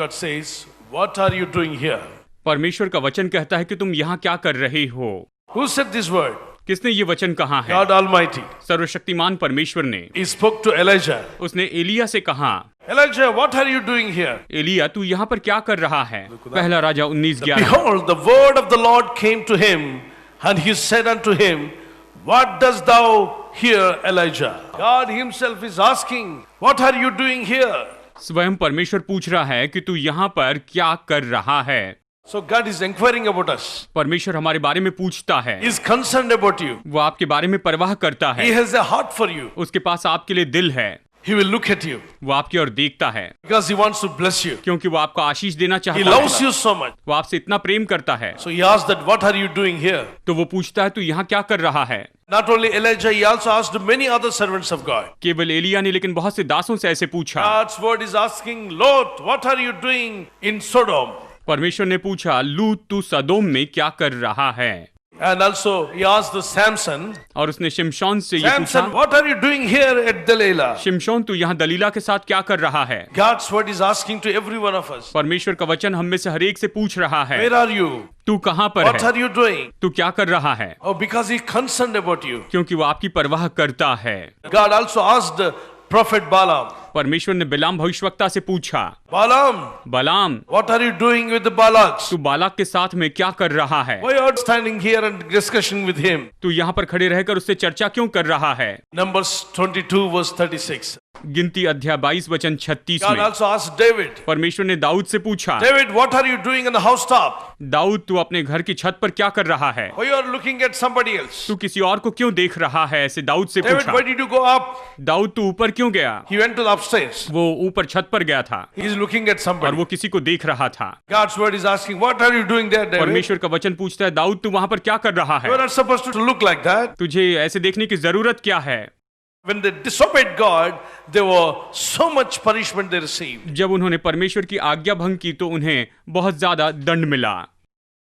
God says, what are you doing here? परमेश्वर का वचन कहता है कि तुम यहाँ क्या कर रहे हो? Who said this word? किसने ये वचन कहा है? God Almighty. सर्वशक्तिमान परमेश्वर ने। He spoke to Elijah. उसने एलिया से कहा, Elijah, what are you doing here? Elia तू यहाँ पर क्या कर रहा है? पहला राजा 19:11। Behold, the word of the Lord came to him, and he said unto him, what dost thou here, Elijah? God himself is asking, what are you doing here? स्वयं परमेश्वर पूछ रहा है कि तू यहाँ पर क्या कर रहा है? So God is inquiring about us. परमेश्वर हमारे बारे में पूछता है। He is concerned about you. वो आपके बारे में परवाह करता है। He has a heart for you. उसके पास आपके लिए दिल है। He will look at you. वो आपकी ओर देखता है। Because he wants to bless you. क्योंकि वो आपको आशीष देना चाहता He है। loves you so much. वो आपसे इतना प्रेम करता है। So he asked that, what are you doing here? तो वो पूछता है तू यहाँ क्या कर रहा है? Not only Elijah, he also asked many other servants of God. केवल एलिया ने लेकिन बहुत से दासों से ऐसे पूछा। God's word is asking, Lot, what are you doing in Sodom? परमेश्वर ने पूछा, लूत तू सदोम में क्या कर रहा है? And also he asked the Samson, और उसने शिमशोन से ये Samson, पूछा, what are you doing here at Delilah? शिमशोन तू यहाँ दलीला के साथ क्या कर रहा है? God's word is asking to every one of us, परमेश्वर का वचन हम में से हर एक से पूछ रहा है, where are you? तू कहाँ पर What है? are you doing? तू क्या कर रहा है? Oh, because he's concerned about you. क्योंकि वो आपकी परवाह करता है। God also asked the prophet Balaam, परमेश्वर ने बिलाम भविष्यवक्ता से पूछा, Balaam, बलाम what are you doing with the Balaks? तू बालाक के साथ में क्या कर रहा है? Why are you standing here and discussion with him? तू यहाँ पर खड़े रहकर उससे चर्चा क्यों कर रहा है? Numbers 22 verse 36. गिनती अध्याय 22 वचन 36 God में also asked David, परमेश्वर ने दाऊद से पूछा, David, what are you doing on the housetop? Dawood तू अपने घर की छत पर क्या कर रहा है? Why you are looking at somebody else? तू किसी और को क्यों देख रहा है? ऐसे दाऊद से David, पूछा। why did you go up? Dawood तू ऊपर क्यों गया? He went to the upstairs. वो ऊपर छत पर गया था He is looking at और somebody. वो किसी को देख रहा था। God's word is asking, what are you doing there, David? परमेश्वर का वचन पूछता है, दाऊद तू वहां पर क्या कर रहा You are है? not supposed to look like that. तुझे ऐसे देखने की जरूरत क्या है? When they disobeyed God, there were so much punishment they received. जब उन्होंने परमेश्वर की आज्ञा भंग की तो उन्हें बहुत ज्यादा दंड मिला।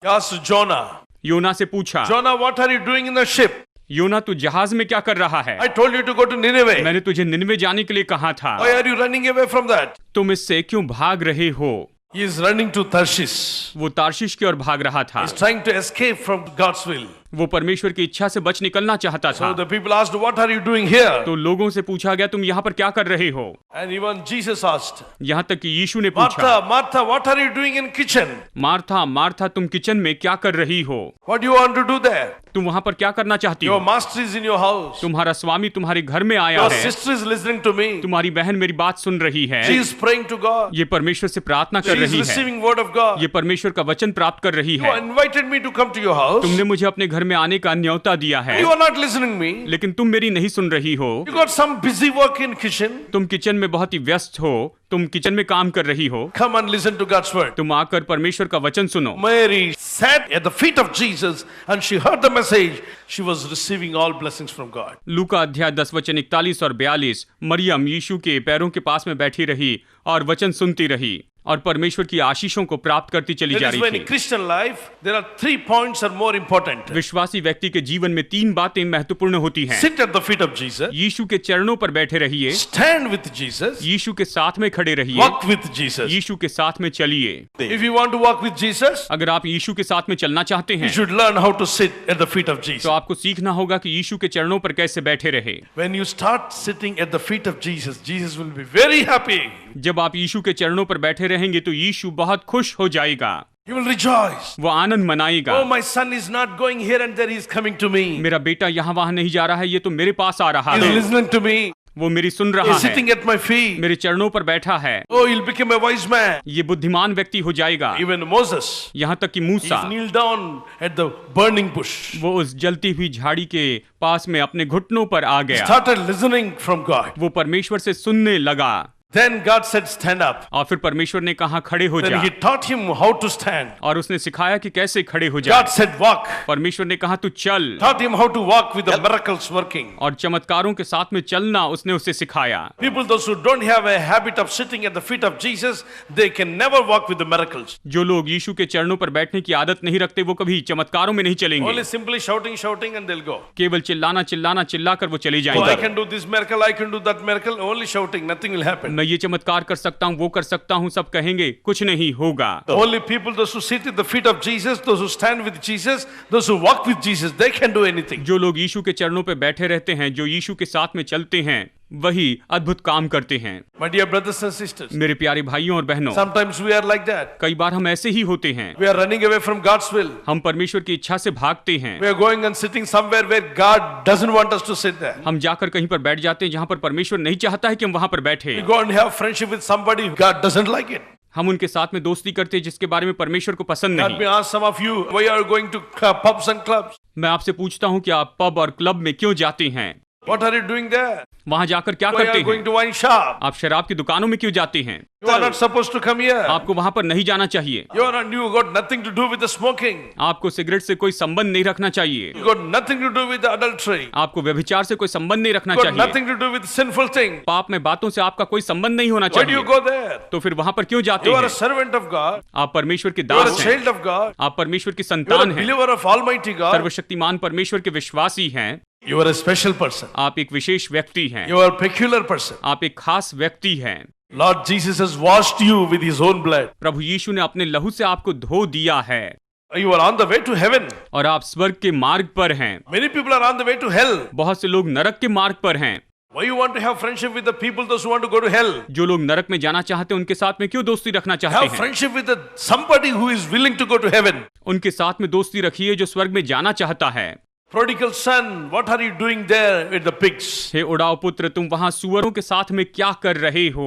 He asked Jonah, योना से पूछा, Jonah, what are you doing in the ship? योना तू जहाज में क्या कर रहा है? I told you to go to Nineveh. मैंने तुझे निनवे जाने के लिए कहा था। Why are you running away from that? तुम इससे क्यों भाग रहे हो? He is running to Tarshish. वो तार्शिश की ओर भाग रहा था। He's trying to escape from God's will. वो परमेश्वर की इच्छा से बच निकलना चाहता So था। the people asked, what are you doing here? तो लोगों से पूछा गया, तुम यहाँ पर क्या कर रहे हो? And even Jesus asked, यहाँ तक कि यीशु ने पूछा, Martha, Martha, what are you doing in kitchen? Martha Martha तुम किचन में क्या कर रही हो? What do you want to do there? तुम वहाँ पर क्या करना चाहती Your हो? master is in your house. तुम्हारा स्वामी तुम्हारे घर में आया Your है। sister is listening to me. तुम्हारी बहन मेरी बात सुन रही है। She is praying to God. ये परमेश्वर से प्रार्थना कर She is रही है। receiving word of God. ये परमेश्वर का वचन प्राप्त कर रही You है। invited me to come to your house. तुमने मुझे अपने घर में आने का न्योता दिया है, You are not listening me. लेकिन तुम मेरी नहीं सुन रही हो। You got some busy work in kitchen. तुम किचन में बहुत ही व्यस्त हो, तुम किचन में काम कर रही हो। Come and listen to God's word. तुम आकर परमेश्वर का वचन सुनो। Mary sat at the feet of Jesus and she heard the message. She was receiving all blessings from God. लूका अध्याय 10 वचन 41 और 42। मरियम यीशु के पैरों के पास में बैठी रही और वचन सुनती रही और परमेश्वर की आशीषों को प्राप्त करती चली जा That is why रही in थी। Christian life there are 3 points are more important. विश्वासी व्यक्ति के जीवन में 3 बातें महत्वपूर्ण होती हैं। Sit at the feet of Jesus. यीशु के चरणों पर बैठे रहिए, Stand with Jesus. यीशु के साथ में खड़े रहिए, Walk with Jesus. यीशु के साथ में चलिए। If you want to walk with Jesus, अगर आप यीशु के साथ में चलना चाहते you हैं should learn how to sit at the feet of Jesus. तो आपको सीखना होगा कि यीशु के चरणों पर कैसे बैठे रहे। When you start sitting at the feet of Jesus, Jesus will be very happy. जब आप यीशु के चरणों पर बैठे रहेंगे तो यीशु बहुत खुश हो जाएगा, He will rejoice. वो आनंद मनाएगा। Oh, my son is not going here and there, he is coming to me. मेरा बेटा यहाँ वहां नहीं जा रहा है, ये तो मेरे पास आ रहा He is है, listening to me. वो मेरी सुन He रहा is है, sitting at my feet. मेरे चरणों पर बैठा है। Oh, he'll become a wise man. ये बुद्धिमान व्यक्ति हो जाएगा। Even Moses, यहाँ तक कि he Musa, kneeled down at the burning bush. वो उस जलती हुई झाड़ी के पास में अपने घुटनों पर आ गया, Started listening from God. वो परमेश्वर से सुनने लगा। Then God said, stand up. और फिर परमेश्वर ने कहा खड़े हो जा, Then he taught him how to stand. और उसने सिखाया कि कैसे खड़े हो जा। God said, walk. परमेश्वर ने कहा तू चल, Taught him how to walk with the miracles working. और चमत्कारों के साथ में चलना उसने उसे सिखाया। People, those who don't have a habit of sitting at the feet of Jesus, they can never walk with the miracles. जो लोग यीशु के चरणों पर बैठने की आदत नहीं रखते वो कभी चमत्कारों में नहीं चलेंगे। Only simply shouting, shouting, and they'll go. केवल चिल्लाना चिल्लाना चिल्लाकर वो चले Oh, I जाएंगे। can do this miracle, I can do that miracle. Only shouting, nothing will happen. मैं ये चमत्कार कर सकता हूँ, वो कर सकता हूँ, सब कहेंगे कुछ नहीं होगा। The only people, those who sit at the feet of Jesus, those who stand with Jesus, those who walk with Jesus, they can do anything. जो लोग यीशु के चरणों पे बैठे रहते हैं, जो यीशु के साथ में चलते हैं, वही अद्भुत काम करते हैं। My dear brothers and sisters, मेरे प्यारे भाइयों और बहनों, sometimes we are like that. कई बार हम ऐसे ही होते हैं। We are running away from God's will. हम परमेश्वर की इच्छा से भागते हैं। We are going and sitting somewhere where God doesn't want us to sit there. हम जाकर कहीं पर बैठ जाते हैं जहां पर परमेश्वर नहीं चाहता है कि हम वहां पर बैठे। We go and have friendship with somebody God doesn't like it. हम उनके साथ में दोस्ती करते हैं जिसके बारे में परमेश्वर को पसंद Let नहीं। me ask some of you, why are you going to pubs and clubs? मैं आपसे पूछता हूं कि आप पब और क्लब में क्यों जाते हैं? What are you doing there? वहां जाकर क्या Why करते are you going हैं? to wine shop? आप शराब की दुकानों में क्यों जाते हैं? You are not supposed to come here. आपको वहां पर नहीं जाना चाहिए। You got nothing to do with the smoking. आपको सिगरेट से कोई संबंध नहीं रखना चाहिए। You got nothing to do with the adultery. आपको व्यभिचार से कोई संबंध नहीं रखना You got चाहिए। nothing to do with sinful thing. पाप में बातों से आपका कोई संबंध नहीं होना Why do you चाहिए। go there? तो फिर वहां पर क्यों जाते You are हैं? a servant of God. आप परमेश्वर के You are a दास हैं। child of God. आप परमेश्वर की You are संतान a हैं। believer of Almighty God. सर्वशक्तिमान परमेश्वर के विश्वासी हैं। You are a special person. आप एक विशेष व्यक्ति हैं। You are a peculiar person. आप एक खास व्यक्ति हैं। Lord Jesus has washed you with His own blood. प्रभु यीशु ने अपने लहू से आपको धो दिया है You are on the way to heaven. और आप स्वर्ग के मार्ग पर हैं। Many people are on the way to hell. बहुत से लोग नरक के मार्ग पर हैं। Why you want to have friendship with the people those who want to go to hell? जो लोग नरक में जाना चाहते हैं उनके साथ में क्यों दोस्ती रखना चाहते Have हैं? friendship with somebody who is willing to go to heaven. उनके साथ में दोस्ती रखिए जो स्वर्ग में जाना चाहता है। Prodigal son, what are you doing there with the pigs? हे उड़ाव पुत्र, तुम वहां सुअरों के साथ में क्या कर रहे हो?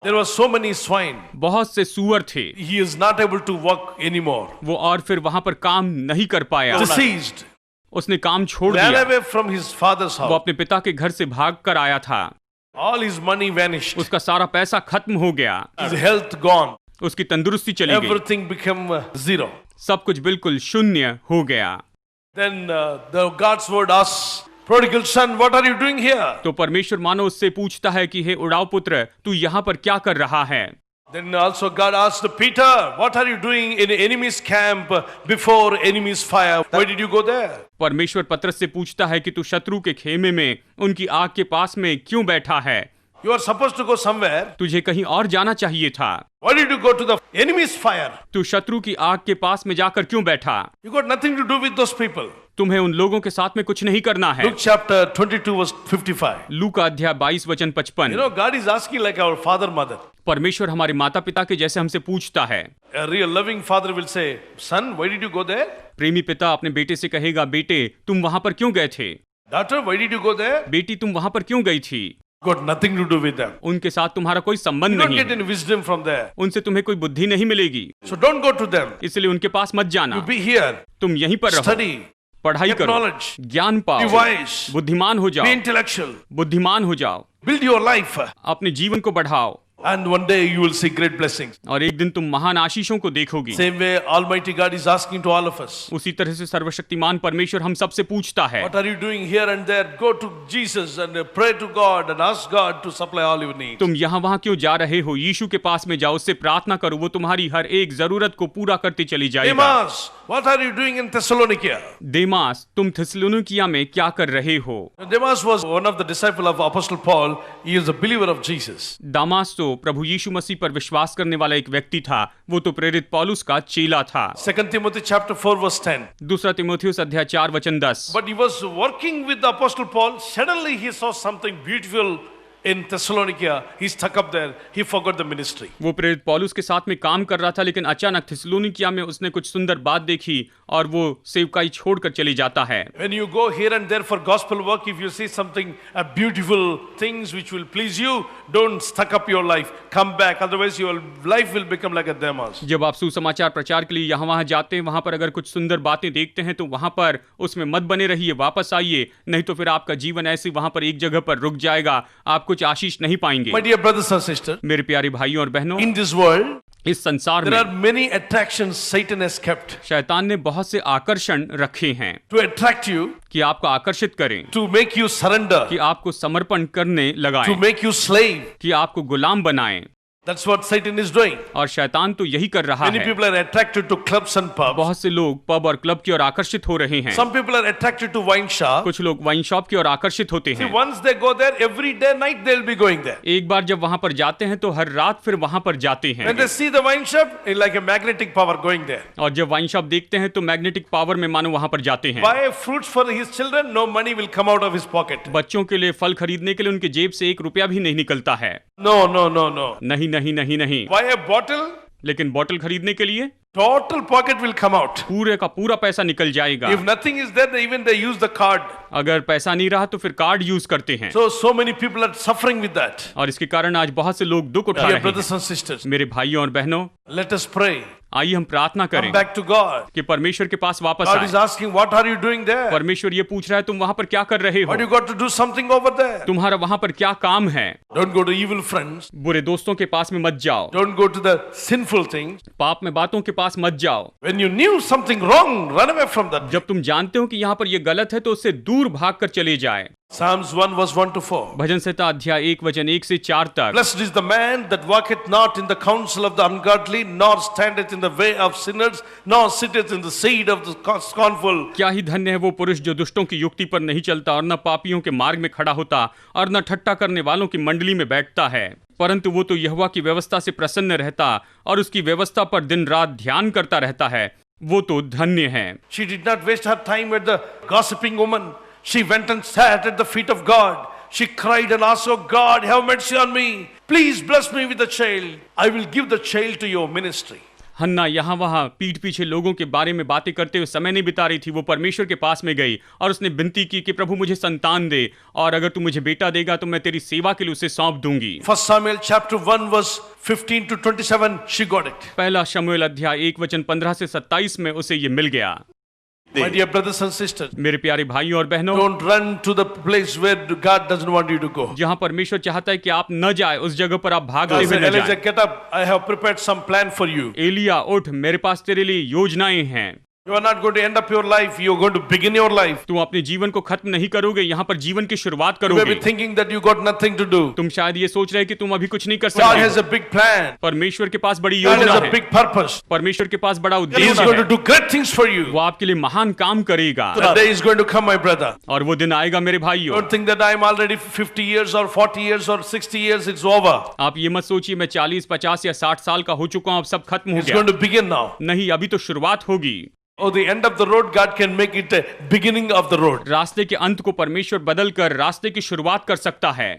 There were so many swine. बहुत से सुअर थे। He is not able to walk anymore. वो और फिर वहां पर काम नहीं कर पाया। Deceased. उसने काम छोड़ Ran दिया। away from his father's वो house. अपने पिता के घर से भाग कर आया था। All his money vanished. उसका सारा पैसा खत्म हो गया। His health gone. उसकी तंदुरुस्ती चली गई। Everything became zero. सब कुछ बिल्कुल शून्य हो गया। Then the God's word asks, prodigal son, what are you doing here? तो परमेश्वर मानो उससे पूछता है कि हे उड़ाव पुत्र, तू यहाँ पर क्या कर रहा है? Then also God asked Peter, what are you doing in enemy's camp before enemy's fire? Why did you go there? परमेश्वर पतरस से पूछता है कि तू शत्रु के खेमे में उनकी आग के पास में क्यों बैठा है? You are supposed to go somewhere. तुझे कहीं और जाना चाहिए था। Why did you go to the enemy's fire? तू शत्रु की आग के पास में जाकर क्यों बैठा? You got nothing to do with those people. तुम्हें उन लोगों के साथ में कुछ नहीं करना है। Luke chapter 22 verse 55. लू का अध्याय 22 वचन 55। You know, God is asking like our father, mother. परमेश्वर हमारे माता पिता के जैसे हमसे पूछता है। A real loving father will say, son, why did you go there? प्रेमी पिता अपने बेटे से कहेगा, बेटे तुम वहां पर क्यों गए थे? Daughter, why did you go there? बेटी तुम वहां पर क्यों गई थी? Got nothing to do with them. उनके साथ तुम्हारा कोई You संबंध don't नहीं get है। any wisdom from there. उनसे तुम्हें कोई बुद्धि नहीं मिलेगी, So don't go to them. इसलिए उनके पास मत जाना। You be here. तुम यहीं पर रहो, Study. पढ़ाई Get करो, knowledge. ज्ञान Be पाओ, wise. बुद्धिमान हो Be जाओ, intellectual. बुद्धिमान हो जाओ, Build your life. अपने जीवन को बढ़ाओ And one day you will see great blessings. और एक दिन तुम महान आशीषों को देखोगी। Same way Almighty God is asking to all of us. उसी तरह से सर्वशक्तिमान परमेश्वर हम सबसे पूछता है, What are you doing here and there? Go to Jesus and pray to God and ask God to supply all your needs. तुम यहाँ वहाँ क्यों जा रहे हो? यीशु के पास में जाओ, उससे प्रार्थना करो, वो तुम्हारी हर एक जरूरत को पूरा करती चली जाएगा। Demas, what are you doing in Thessalonica? देमास, तुम थिस्सलुनीकिया में क्या कर रहे हो? Demas was one of the disciples of Apostle Paul. He is a believer of Jesus. दामास तो प्रभु यीशु मसीह पर विश्वास करने वाला एक व्यक्ति था। वो तो प्रेरित पौलुस का चेला था। 2 Timothy chapter 4 verse 10. दूसरा तिमोथियुस अध्याय 4 वचन 10। But he was working with the Apostle Paul. Suddenly he saw something beautiful in Thessalonica. He stuck up there. He forgot the ministry. वो प्रेरित पौलुस के साथ में काम कर रहा था, लेकिन अचानक थिस्सलुनीकिया में उसने कुछ सुंदर बात देखी और वो सेवकाई छोड़कर चली जाता है। When you go here and there for gospel work, if you see something, beautiful things which will please you, don't stuck up your life. Come back, otherwise your life will become like a Demas. जब आप सुसमाचार प्रचार के लिए यहाँ वहाँ जाते हैं, वहाँ पर अगर कुछ सुंदर बातें देखते हैं तो वहाँ पर उसमें मत बने रहिए, वापस आइए, नहीं तो फिर आपका जीवन ऐसे वहाँ पर एक जगह पर रुक जाएगा, आप कुछ आशीष नहीं पाएंगे। My dear brothers and sisters, मेरे प्यारे भाइयों और बहनों, in this world, इस संसार there are में many attractions Satan has kept शैतान ने बहुत से आकर्षण रखे हैं to attract you, कि आपको आकर्षित करें, to make you surrender, कि आपको समर्पण करने to लगाएं, make you slave. कि आपको गुलाम बनाएं। That's what Satan is doing. और शैतान तो यही कर रहा Many है। people are attracted to clubs and pubs. बहुत से लोग पब और क्लब की ओर आकर्षित हो रहे हैं। Some people are attracted to wine shop. कुछ लोग वाइन शॉप की ओर आकर्षित होते See, हैं। once they go there, every day, night they'll be going there. एक बार जब वहां पर जाते हैं तो हर रात फिर वहां पर जाते हैं। When they see the wine shop, it's like a magnetic power going there. और जब वाइन शॉप देखते हैं तो मैग्नेटिक पावर में मानो वहां पर जाते हैं। Buy fruits for his children, no money will come out of his pocket. बच्चों के लिए फल खरीदने के लिए उनके जेब से 1 रुपया भी नहीं निकलता है। No, no, no, no. नहीं नहीं नहीं नहीं। Buy a bottle, लेकिन बॉटल खरीदने के लिए total pocket will come out. पूरे का पूरा पैसा निकल जाएगा। If nothing is there, even they use the card. अगर पैसा नहीं रहा तो फिर कार्ड यूज करते हैं। So many people are suffering with that. और इसके कारण आज बहुत से लोग दुख उठा Dear रहे brothers हैं। and sisters, मेरे भाइयों और बहनों, let us pray. आइए हम प्रार्थना Come करें back to God. कि परमेश्वर के पास वापस God is आए। asking, what are you doing there? परमेश्वर ये पूछ रहा है तुम वहां पर क्या कर रहे हो? What you got to do something over there? तुम्हारा वहां पर क्या काम है? Don't go to evil friends. बुरे दोस्तों के पास में मत जाओ। Don't go to the sinful things. पाप में बातों के पास मत जाओ। When you knew something wrong, run away from that. जब तुम जानते हो कि यहाँ पर ये गलत है तो उससे दूर भागकर चले जाए। Psalms 1 verse 1 to 4. भजन संहिता अध्याय 1 वचन 1 से 4 तक। Blessed is the man that walketh not in the counsel of the ungodly, nor standeth in the way of sinners, nor sitteth in the seat of the scornful. क्या ही धन्य है वो पुरुष जो दुष्टों की युक्ति पर नहीं चलता और न पापियों के मार्ग में खड़ा होता और न ठट्टा करने वालों की मंडली में बैठता है, परंतु वो तो यहोवा की व्यवस्था से प्रसन्न रहता और उसकी व्यवस्था पर दिन रात ध्यान करता रहता है, वो तो धन्य है। She did not waste her time with the gossiping woman. She went and sat at the feet of God. She cried and asked, "Oh God, have mercy on me. Please bless me with a child. I will give the child to your ministry." हन्ना यहाँ वहाँ पीठ पीछे लोगों के बारे में बातें करते हुए समय नहीं बिता रही थी। वो परमेश्वर के पास में गई और उसने विनती की कि प्रभु मुझे संतान दे और अगर तू मुझे बेटा देगा तो मैं तेरी सेवा के लिए उसे सौंप दूंगी। 1 Samuel chapter 1 verse 15 to 27, she got it. पहला शमूएल अध्याय 1 वचन 15 से 27 में उसे ये मिल गया। My dear brothers and sisters, मेरे प्यारे भाइयों और बहनों, don't run to the place where God doesn't want you to go. जहाँ परमेश्वर चाहता है कि आप न जाए उस जगह पर आप भागते God हुए said, न Elijah, जाए। get up. I have prepared some plan for you. Elia उठ, मेरे पास तेरे लिए योजनाएं हैं। You are not going to end up your life. You are going to begin your life. तुम अपने जीवन को खत्म नहीं करोगे, यहाँ पर जीवन की शुरुआत You may be करोगे। thinking that you got nothing to do. तुम शायद ये सोच रहे कि तुम अभी कुछ नहीं कर God has सकते। a big plan. परमेश्वर के पास बड़ी God योजना has a है। big purpose. परमेश्वर के पास बड़ा He is उद्देश्य going to है। do great things for you. वो आपके लिए महान काम करेगा। The day is going to come, my brother. और वो दिन आएगा मेरे भाइयों। Don't think that I am already 50 years or 40 years or 60 years. It's over. आप ये मत सोचिए मैं 40, 50 या 60 साल का हो चुका हूँ, अब सब खत्म हो It's going गया। to begin now. नहीं, अभी तो शुरुआत होगी। Oh, the end of the road, God can make it a beginning of the road. रास्ते के अंत को परमेश्वर बदल कर रास्ते की शुरुआत कर सकता है।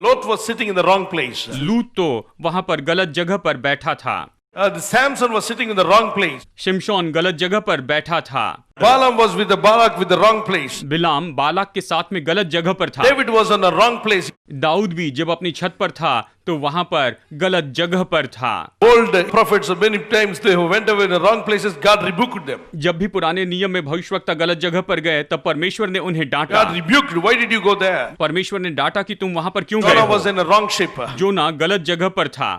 Lot was sitting in the wrong place. लूत तो वहां पर गलत जगह पर बैठा था। The Samson was sitting in the wrong place. शिमशोन गलत जगह पर बैठा था। Balaam was with the Balak with the wrong place. Balaam Balak के साथ में गलत जगह पर था। David was on the wrong place. Dawood भी जब अपनी छत पर था तो वहां पर गलत जगह पर था। Old prophets, many times they went away in the wrong places. God rebuked them. जब भी पुराने नियम में भविष्यवक्ता गलत जगह पर गए तब परमेश्वर ने उन्हें डांटा। God rebuked. Why did you go there? परमेश्वर ने डांटा कि तुम वहां पर क्यों गए Jonah हो? was in a wrong ship. जोना गलत जगह पर था।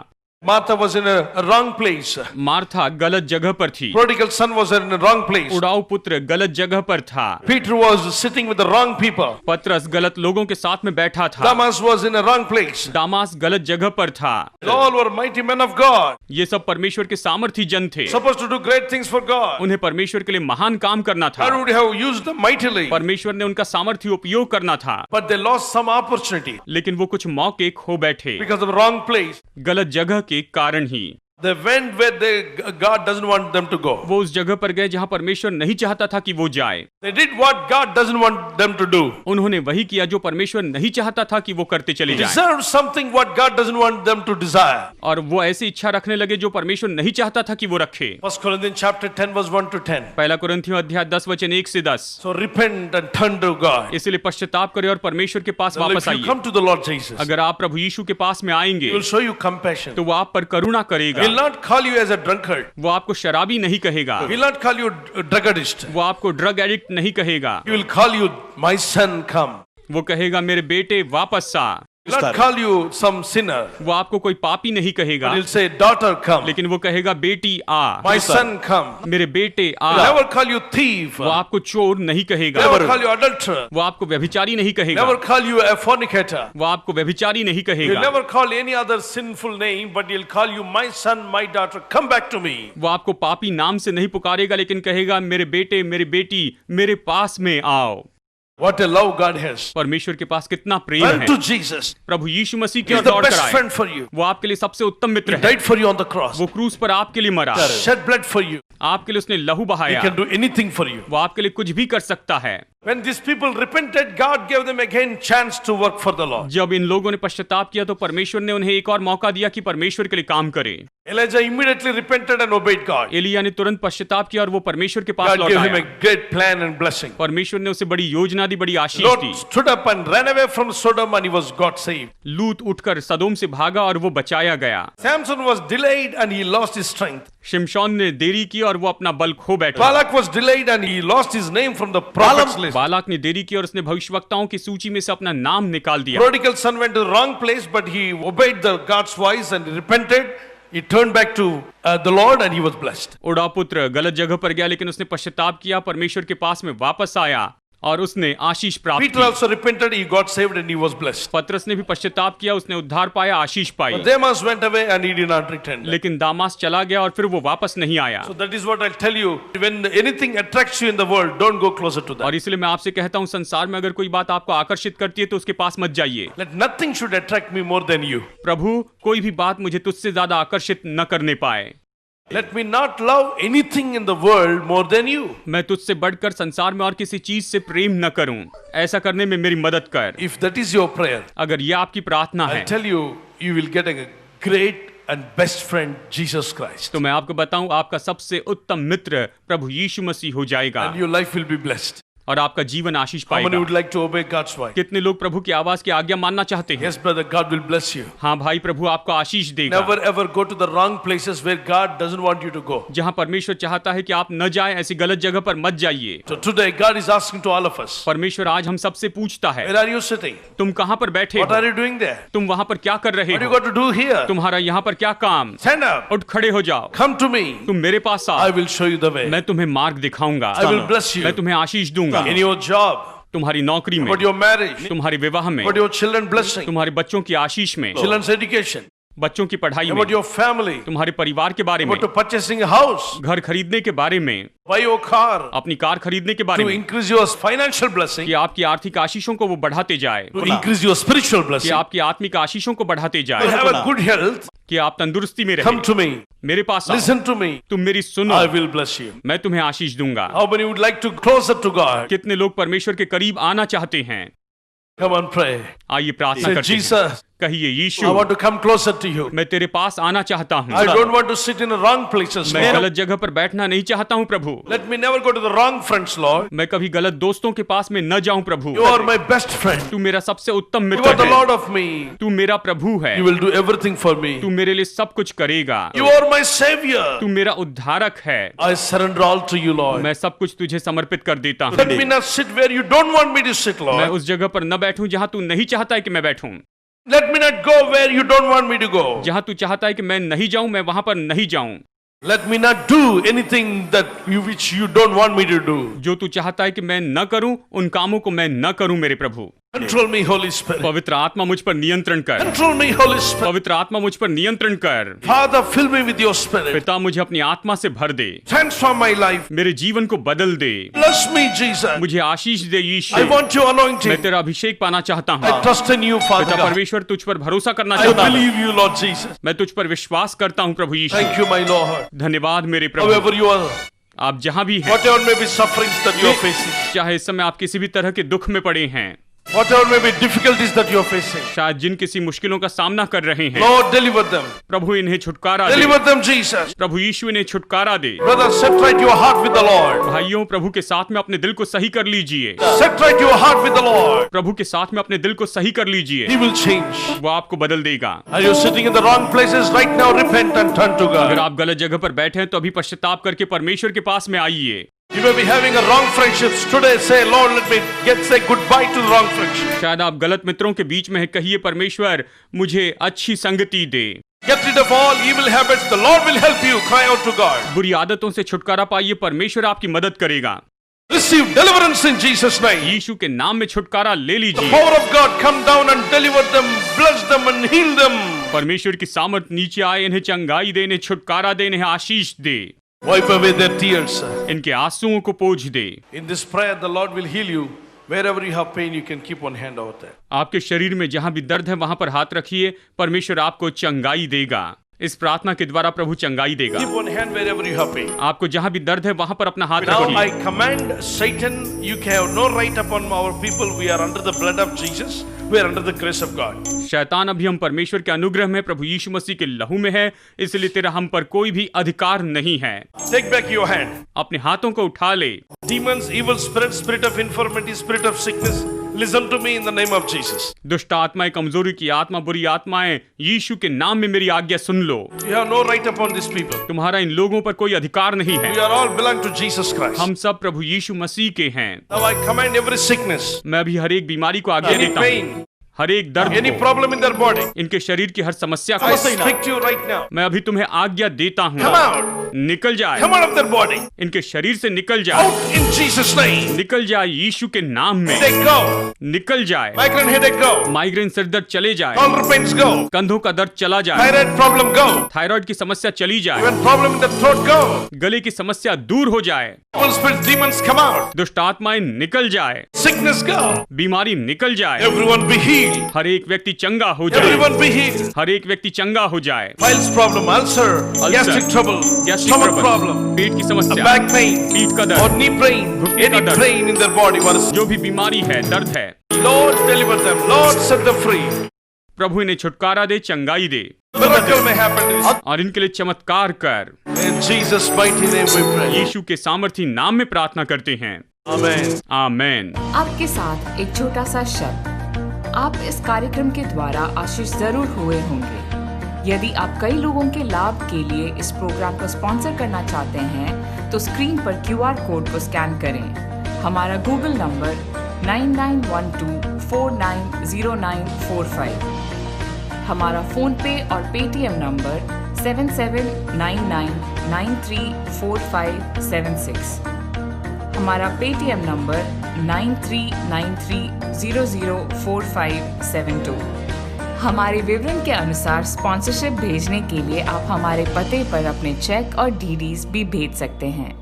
Martha was in a wrong place. Martha गलत जगह पर थी। Prodigal son was in a wrong place. उड़ाऊ पुत्र गलत जगह पर था। Peter was sitting with the wrong people. पतरस गलत लोगों के साथ में बैठा था। Damas was in a wrong place. दामास गलत जगह पर था। All were mighty men of God. ये सब परमेश्वर के सामर्थी जन थे। Supposed to do great things for God. उन्हें परमेश्वर के लिए महान काम करना था। God would have used them mightily. परमेश्वर ने उनका सामर्थ्य उपयोग करना था, But they lost some opportunity लेकिन वो कुछ मौके खो बैठे because of the wrong place. गलत जगह के कारण ही। They went where God doesn't want them to go. वो उस जगह पर गए जहां परमेश्वर नहीं चाहता था कि वो जाए। They did what God doesn't want them to do. उन्होंने वही किया जो परमेश्वर नहीं चाहता था कि वो करते चले जाएं। Deserve something what God doesn't want them to desire. और वो ऐसी इच्छा रखने लगे जो परमेश्वर नहीं चाहता था कि वो रखे। 1 Corinthians chapter 10 verse 1 to 10. पहला कुरिन्थियों अध्याय 10 वचन 1 से 10। So repent and turn to God. इसलिए पश्चाताप करें और परमेश्वर के पास If वापस you आइए। come to the Lord Jesus, अगर आप प्रभु यीशु के पास में आएंगे He will show you compassion. तो वो आप पर करुणा He करेगा। will not call you as a drunkard. वो आपको शराबी नहीं कहेगा। He will not call you a drug addict. वो आपको ड्रग एडिक्ट नहीं कहेगा। He will call you, my son, come. वो कहेगा मेरे बेटे वापस आ। He'll not call you some sinner. वो आपको कोई पापी नहीं कहेगा, But he'll say, daughter, come. लेकिन वो कहेगा बेटी आ, My son, come. मेरे बेटे He'll uh. never call you thief. वो आपको चोर नहीं कहेगा, Never call you adulterer. वो आपको व्यभिचारी नहीं कहेगा, Never call you a fornicator. वो आपको व्यभिचारी नहीं He'll कहेगा, never call any other sinful name, but he'll call you my son, my daughter, come back to me. वो आपको पापी नाम से नहीं पुकारेगा, लेकिन कहेगा मेरे बेटे मेरी बेटी मेरे पास में आओ। What a love God has. परमेश्वर के पास कितना प्रेम Run है। to Jesus. प्रभु यीशु मसीह की He's ओर the दौड़ best कर आए। friend for you. वो आपके लिए सबसे उत्तम मित्र He है। died for you on the cross. वो क्रूस पर आपके लिए मरा, Shed blood for you. आपके लिए उसने लहू He बहाया, can do anything for you. वो आपके लिए कुछ भी कर सकता है। When these people repented, God gave them again chance to work for the Lord. जब इन लोगों ने पश्चाताप किया तो परमेश्वर ने उन्हें एक और मौका दिया कि परमेश्वर के लिए काम करें। Elijah immediately repented and obeyed God. Elia ने तुरंत पश्चाताप किया और वो परमेश्वर के पास God लौट gave him आया। a great plan and blessing. परमेश्वर ने उसे बड़ी योजना दी, बड़ी आशीष Lot the. stood up and ran away from Sodom and he was got saved. लूत उठकर सदोम से भागा और वो बचाया गया। Samson was delayed and he lost his strength. शिमशोन ने देरी की और वो अपना बल खो बैठा। Balak was delayed and he lost his name from the prophets list. Balak ने देरी की और उसने भविष्यवक्ताओं की सूची में से अपना नाम निकाल दिया। Prodigal son went to the wrong place, but he obeyed the God's voice and he repented. He turned back to the Lord and he was blessed. उड़ा पुत्र गलत जगह पर गया, लेकिन उसने पश्चाताप किया, परमेश्वर के पास में वापस आया और उसने आशीष प्राप्त Peter की। also repented, he got saved and he was blessed. पतरस ने भी पश्चाताप किया, उसने उद्धार पाया, आशीष पाई। But Demas went away and he did not return. लेकिन दामास चला गया और फिर वो वापस नहीं आया। So that is what I'll tell you. When anything attracts you in the world, don't go closer to that. और इसलिए मैं आपसे कहता हूँ, संसार में अगर कोई बात आपको आकर्षित करती है तो उसके पास मत जाइए। Let nothing should attract me more than you. प्रभु, कोई भी बात मुझे तुझसे ज्यादा आकर्षित न करने पाए। Let me not love anything in the world more than you. मैं तुझसे बढ़कर संसार में और किसी चीज से प्रेम न करूं। ऐसा करने में मेरी मदद कर। If that is your prayer, अगर ये आपकी प्रार्थना है I'll tell you, you will get a great and best friend, Jesus Christ. तो मैं आपको बताऊं, आपका सबसे उत्तम मित्र प्रभु यीशु मसीह हो जाएगा And your life will be blessed. और आपका जीवन आशीष How many पाएगा। would like to obey God's voice? कितने लोग प्रभु की आवाज की आज्ञा मानना चाहते हैं? Yes, brother, God will bless you. हाँ भाई, प्रभु आपको आशीष देगा। Never ever go to the wrong places where God doesn't want you to go. जहाँ परमेश्वर चाहता है कि आप न जाएं, ऐसी गलत जगह पर मत जाइए। So today, God is asking to all of us, परमेश्वर आज हम सबसे पूछता है, where are you sitting? तुम कहाँ पर बैठे What हो? are you doing there? तुम वहाँ पर क्या कर रहे What you हो? got to do here? तुम्हारा यहाँ पर क्या काम? Stand up. उठ खड़े हो जाओ, Come to me. तुम मेरे पास आओ, I will show you the way. मैं तुम्हें मार्ग दिखाऊंगा, I will bless you. मैं तुम्हें आशीष दूंगा। In your job, तुम्हारी नौकरी में, about your marriage, तुम्हारी विवाह में, about your children blessing, तुम्हारे बच्चों की आशीष में, children's education, बच्चों की पढ़ाई में, about your family, तुम्हारे परिवार के बारे में, about purchasing a house, घर खरीदने के बारे में, buy your car, अपनी कार खरीदने के बारे to में, increase your financial blessing, कि आपकी आर्थिक आशीषों को वो बढ़ाते जाए, to increase your spiritual कि blessing, आपकी आत्मिक आशीषों को बढ़ाते to जाए, have a good health. कि आप तंदुरुस्ती में Come रहे। to me. मेरे पास आओ, Listen to me. तुम मेरी सुनो, I will bless you. मैं तुम्हें आशीष दूंगा। How many would like to closer to God? कितने लोग परमेश्वर के करीब आना चाहते हैं? Come on, pray. आइए प्रार्थना Say, करते हैं। Jesus, कहिए, I Yeshu, want to come closer to you. मैं तेरे पास आना चाहता हूँ। I don't want to sit in the wrong places, मैं Lord. गलत जगह पर बैठना नहीं चाहता हूँ प्रभु। Let me never go to the wrong friends, Lord. मैं कभी गलत दोस्तों के पास में न जाऊं प्रभु। You are my best friend. तू मेरा सबसे उत्तम You मित्र are the है। Lord of me. तू मेरा प्रभु है। You will do everything for me. तू मेरे लिए सब कुछ करेगा। You are my savior. तू मेरा उद्धारक है। I surrender all to you, Lord. मैं सब कुछ तुझे समर्पित कर देता Let हूँ। me not sit where you don't want me to sit, मैं Lord. उस जगह पर न बैठूं जहां तू नहीं चाहता है कि मैं बैठूं। Let me not go where you don't want me to go. जहां तू चाहता है कि मैं नहीं जाऊं, मैं वहां पर नहीं जाऊं। Let me not do anything which you don't want me to do. जो तू चाहता है कि मैं न करूं, उन कामों को मैं न करूं मेरे प्रभु। Control me, Holy Spirit. पवित्र आत्मा मुझ पर नियंत्रण कर। Control me, Holy Spirit. पवित्र आत्मा मुझ पर नियंत्रण कर। Father, fill me with your Spirit. पिता, मुझे अपनी आत्मा से भर दे। Transform my life. मेरे जीवन को बदल दे। Bless me, Jesus. मुझे आशीष दे यीशु। I want your मैं anointing. तेरा अभिषेक पाना चाहता I हूँ। trust in you, Father पिता God. परमेश्वर, तुझ पर भरोसा करना I चाहता हूँ। believe you, Lord Jesus. मैं तुझ पर विश्वास करता हूँ प्रभु यीशु। Thank you, my Lord. धन्यवाद मेरे प्रभु। However you are, आप जहाँ भी हैं, whatever may be sufferings that you are facing, चाहे इस समय आप किसी भी तरह के दुख में पड़े हैं, whatever may be difficulties that you are facing, शायद जिन किसी मुश्किलों का सामना कर रहे हैं, Lord, deliver them. प्रभु इन्हें छुटकारा दे। Deliver them, Jesus. प्रभु यीशु इन्हें छुटकारा दे। Brother, set right your heart with the Lord. भाइयों, प्रभु के साथ में अपने दिल को सही कर लीजिए। Set right your heart with the Lord. प्रभु के साथ में अपने दिल को सही कर लीजिए। He will change. वो आपको बदल देगा। Are you sitting in the wrong places right now? Repent and turn to अगर God. आप गलत जगह पर बैठे हैं तो अभी पश्चाताप करके परमेश्वर के पास में आइए। You may be having a wrong friendships. Today say, Lord, let me say goodbye to the wrong friendship. शायद आप गलत मित्रों के बीच में हैं, कहिए परमेश्वर मुझे अच्छी संगति दे। Get rid of all evil habits. The Lord will help you. Cry out to God. बुरी आदतों से छुटकारा पाइए, परमेश्वर आपकी मदद करेगा। Receive deliverance in Jesus' name. यीशु के नाम में छुटकारा ले The लीजिए। power of God come down and deliver them, bless them and heal them. परमेश्वर की सामर्थ नीचे आए, इन्हें चंगाई दे, इन्हें छुटकारा दे, इन्हें आशीष दे, Wipe away their tears. इनके आंसुओं को पोंछ दे। In this prayer, the Lord will heal you. Wherever you have pain, you can keep one hand out there. आपके शरीर में जहां भी दर्द है वहां पर हाथ रखिए, परमेश्वर आपको चंगाई देगा। इस प्रार्थना के द्वारा प्रभु चंगाई देगा। Keep one hand wherever you have pain. आपको जहां भी दर्द है वहां पर अपना हाथ Now I रखिए। command Satan, you have no right upon our people. We are under the blood of Jesus. We are under the grace of God. शैतान अभी हम परमेश्वर के अनुग्रह में प्रभु यीशु मसीह के लहू में है, इसलिए तेरा हम पर कोई भी अधिकार नहीं है। Take back your hand. अपने हाथों को उठा ले। Demons, evil spirits, spirit of infirmity, spirit of sickness, listen to me in the name of Jesus. दुष्ट आत्माएं, कमजोरी की आत्मा, बुरी आत्माएं, यीशु के नाम में मेरी आज्ञा सुन लो। You have no right upon these people. तुम्हारा इन लोगों पर कोई अधिकार नहीं है। We are all belong to Jesus Christ. हम सब प्रभु यीशु मसीह के हैं। Now I command every sickness, मैं अभी हर एक बीमारी को आज्ञा any देता हूँ, pain, हर एक दर्द any को, problem in their body. इनके शरीर की हर समस्या I को speak to you right now. मैं अभी तुम्हें आज्ञा देता Come हूँ, out. निकल जाए, Come out of their body. इनके शरीर से निकल जाए, Out in Jesus' name. निकल जाए यीशु के नाम में, Headache go. निकल जाए, Migraine headache go. माइग्रेन सिर दर्द चले जाए, Shoulder pains go. कंधों का दर्द चला जाए, Thyroid problem go. थायराइड की समस्या चली जाए, Even problem in the throat go. गले की समस्या दूर हो जाए, Evil spirits, demons come out. दुष्ट आत्माएं निकल जाए, Sickness go. बीमारी निकल जाए, Everyone be healed. हर एक व्यक्ति चंगा हो जाए, Everyone be healed. हर एक व्यक्ति चंगा हो जाए। Piles problem, ulcer, gastric trouble, gastric stomach trouble, problem, पेट की a समस्या, back pain, पीठ का or दर्द, knee pain, घुटने का any दर्द, pain in their body. What is जो भी बीमारी है, दर्द है, Lord deliver them. Lord set them free. प्रभु इन्हें छुटकारा दे, चंगाई दे, Miracle may happen. in this. और इनके लिए चमत्कार कर। In Jesus' mighty name we pray. यीशु के सामर्थी नाम में प्रार्थना करते हैं। Amen. आमेन। आपके साथ एक छोटा सा शब्द। आप इस कार्यक्रम के द्वारा आशीष जरूर हुए होंगे। यदि आप कई लोगों के लाभ के लिए इस प्रोग्राम को स्पॉन्सर करना चाहते हैं तो स्क्रीन पर QR कोड को स्कैन करें। हमारा गूगल नंबर 9912490945, हमारा फोन पे और पेटीएम नंबर 7799934576, हमारा पेटीएम नंबर 9393004572। हमारे विवरण के अनुसार स्पॉन्सरशिप भेजने के लिए आप हमारे पते पर अपने चेक और डीडीज भी भेज सकते हैं।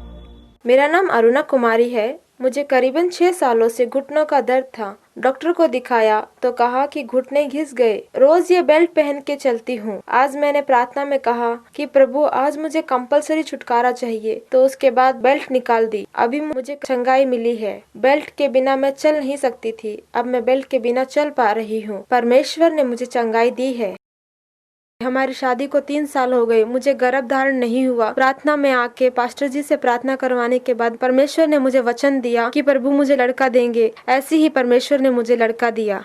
मेरा नाम अरुणा कुमारी है। मुझे करीबन 6 सालों से घुटनों का दर्द था। डॉक्टर को दिखाया तो कहा कि घुटने घिस गए। रोज ये बेल्ट पहन के चलती हूँ। आज मैंने प्रार्थना में कहा कि प्रभु आज मुझे कंपलसरी छुटकारा चाहिए, तो उसके बाद बेल्ट निकाल दी। अभी मुझे चंगाई मिली है। बेल्ट के बिना मैं चल नहीं सकती थी, अब मैं बेल्ट के बिना चल पा रही हूँ। परमेश्वर ने मुझे चंगाई दी है। हमारी शादी को 3 साल हो गए। मुझे गर्भ धारण नहीं हुआ। प्रार्थना में आके पास्टर जी से प्रार्थना करवाने के बाद परमेश्वर ने मुझे वचन दिया कि प्रभु मुझे लड़का देंगे। ऐसे ही परमेश्वर ने मुझे लड़का दिया।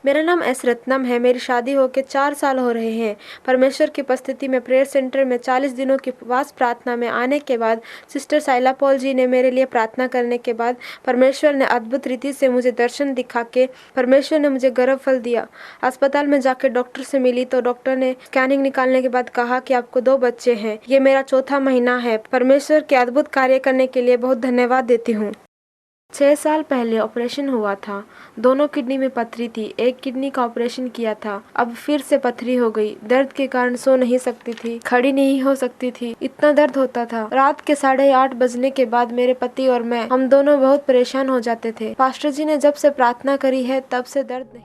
मेरा नाम एस रत्नम है। मेरी शादी होके 4 साल हो रहे हैं। परमेश्वर की उपस्थिति में प्रेयर सेंटर में 40 दिनों की उपवास प्रार्थना में आने के बाद सिस्टर साइला पॉल जी ने मेरे लिए प्रार्थना करने के बाद परमेश्वर ने अद्भुत रीति से मुझे दर्शन दिखा के परमेश्वर ने मुझे गर्भफल दिया। अस्पताल में जाकर डॉक्टर से मिली तो डॉक्टर ने स्कैनिंग निकालने के बाद कहा कि आपको 2 बच्चे हैं। ये मेरा 4था महीना है। परमेश्वर के अद्भुत कार्य करने के लिए बहुत धन्यवाद देती हूँ। 6 साल पहले ऑपरेशन हुआ था। दोनों किडनी में पथरी थी। एक किडनी का ऑपरेशन किया था, अब फिर से पथरी हो गई। दर्द के कारण सो नहीं सकती थी, खड़ी नहीं हो सकती थी, इतना दर्द होता था। रात के 8:30 बजने के बाद मेरे पति और मैं हम दोनों बहुत परेशान हो जाते थे। पास्टर जी ने जब से प्रार्थना करी है तब से दर्द नहीं।